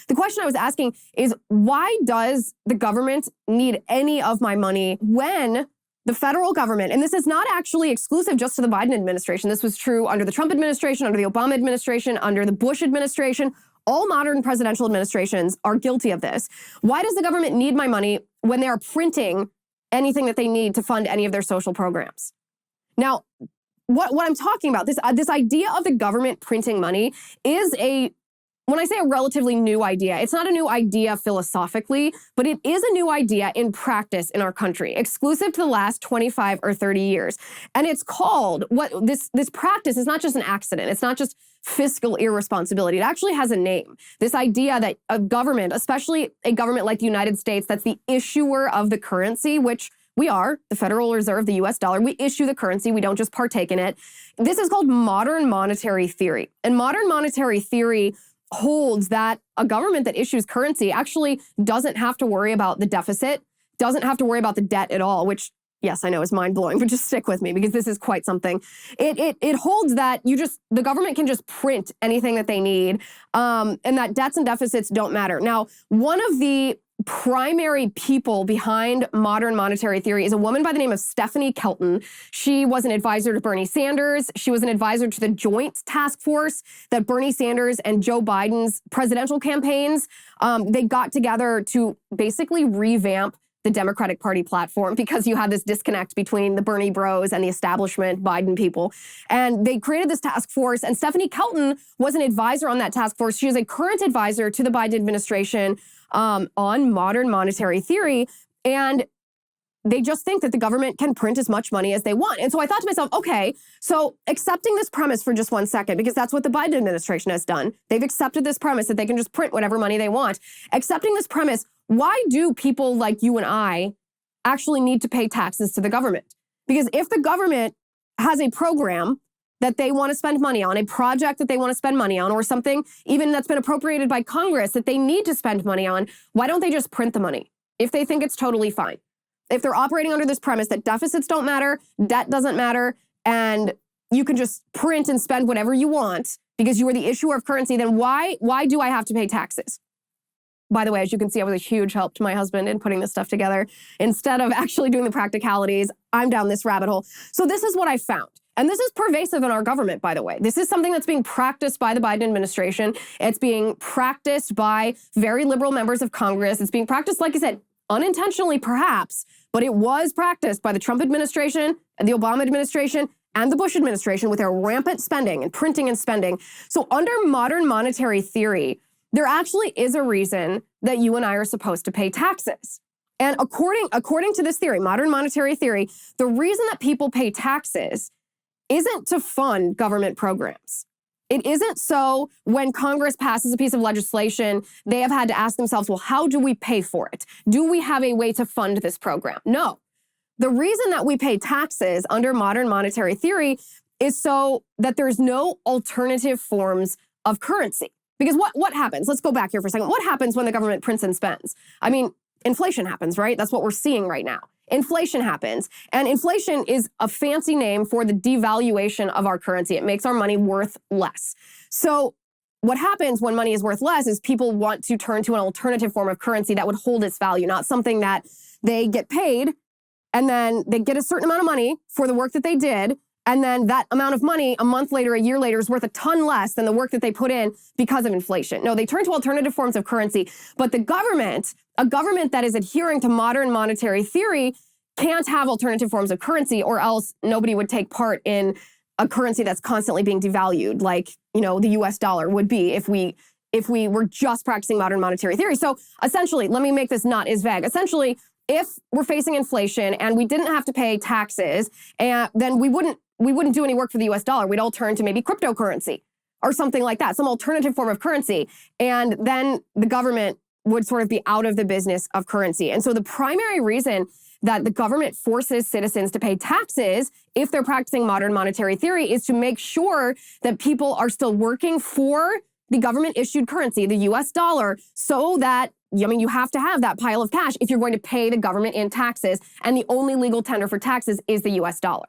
The question I was asking is, why does the government need any of my money when the federal government, and this is not actually exclusive just to the Biden administration. This was true under the Trump administration, under the Obama administration, under the Bush administration. All modern presidential administrations are guilty of this. Why does the government need my money when they are printing anything that they need to fund any of their social programs? Now, what I'm talking about, this idea of the government printing money is when I say a relatively new idea, it's not a new idea philosophically, but it is a new idea in practice in our country, exclusive to the last 25 or 30 years. And it's called, this practice is not just an accident. It's not just fiscal irresponsibility. It actually has a name. This idea that a government, especially a government like the United States, that's the issuer of the currency, which we are, the Federal Reserve, the US dollar. We issue the currency. We don't just partake in it. This is called modern monetary theory. And modern monetary theory holds that a government that issues currency actually doesn't have to worry about the deficit, doesn't have to worry about the debt at all, which, yes, I know is mind-blowing, but just stick with me because this is quite something. It holds that the government can just print anything that they need, and that debts and deficits don't matter. Now, one of the primary people behind modern monetary theory is a woman by the name of Stephanie Kelton. She was an advisor to Bernie Sanders. She was an advisor to the joint task force that Bernie Sanders and Joe Biden's presidential campaigns, they got together to basically revamp the Democratic Party platform because you had this disconnect between the Bernie bros and the establishment Biden people. And they created this task force, and Stephanie Kelton was an advisor on that task force. She is a current advisor to the Biden administration on modern monetary theory. And they just think that the government can print as much money as they want. And so I thought to myself, okay, so accepting this premise for just 1 second, because that's what the Biden administration has done. They've accepted this premise that they can just print whatever money they want. Accepting this premise, why do people like you and I actually need to pay taxes to the government? Because if the government has a program that they want to spend money on, a project that they want to spend money on, or something even that's been appropriated by Congress that they need to spend money on, why don't they just print the money if they think it's totally fine? If they're operating under this premise that deficits don't matter, debt doesn't matter, and you can just print and spend whatever you want because you are the issuer of currency, then why do I have to pay taxes? By the way, as you can see, I was a huge help to my husband in putting this stuff together. Instead of actually doing the practicalities, I'm down this rabbit hole. So this is what I found. And this is pervasive in our government, by the way. This is something that's being practiced by the Biden administration. It's being practiced by very liberal members of Congress. It's being practiced, like I said, unintentionally perhaps, but it was practiced by the Trump administration, the Obama administration, and the Bush administration with their rampant spending and printing and spending. So under modern monetary theory, there actually is a reason that you and I are supposed to pay taxes. And according to this theory, modern monetary theory, the reason that people pay taxes isn't to fund government programs. It isn't so when Congress passes a piece of legislation, they have had to ask themselves, well, how do we pay for it? Do we have a way to fund this program? No. The reason that we pay taxes under modern monetary theory is so that there's no alternative forms of currency. Because what happens? Let's go back here for a second. What happens when the government prints and spends? I mean, inflation happens, right? That's what we're seeing right now. Inflation happens. And inflation is a fancy name for the devaluation of our currency. It makes our money worth less. So what happens when money is worth less is people want to turn to an alternative form of currency that would hold its value, not something that they get paid and then they get a certain amount of money for the work that they did. And then that amount of money a month later, a year later is worth a ton less than the work that they put in because of inflation. No, they turn to alternative forms of currency. But the government, a government that is adhering to modern monetary theory, can't have alternative forms of currency, or else nobody would take part in a currency that's constantly being devalued, like, the US dollar would be if we were just practicing modern monetary theory. So essentially, let me make this not as vague. Essentially, if we're facing inflation and we didn't have to pay taxes, then we wouldn't do any work for the US dollar. We'd all turn to maybe cryptocurrency or something like that, some alternative form of currency. And then the government would sort of be out of the business of currency. And so the primary reason that the government forces citizens to pay taxes if they're practicing modern monetary theory is to make sure that people are still working for the government-issued currency, the US dollar, so that, you have to have that pile of cash if you're going to pay the government in taxes, and the only legal tender for taxes is the US dollar.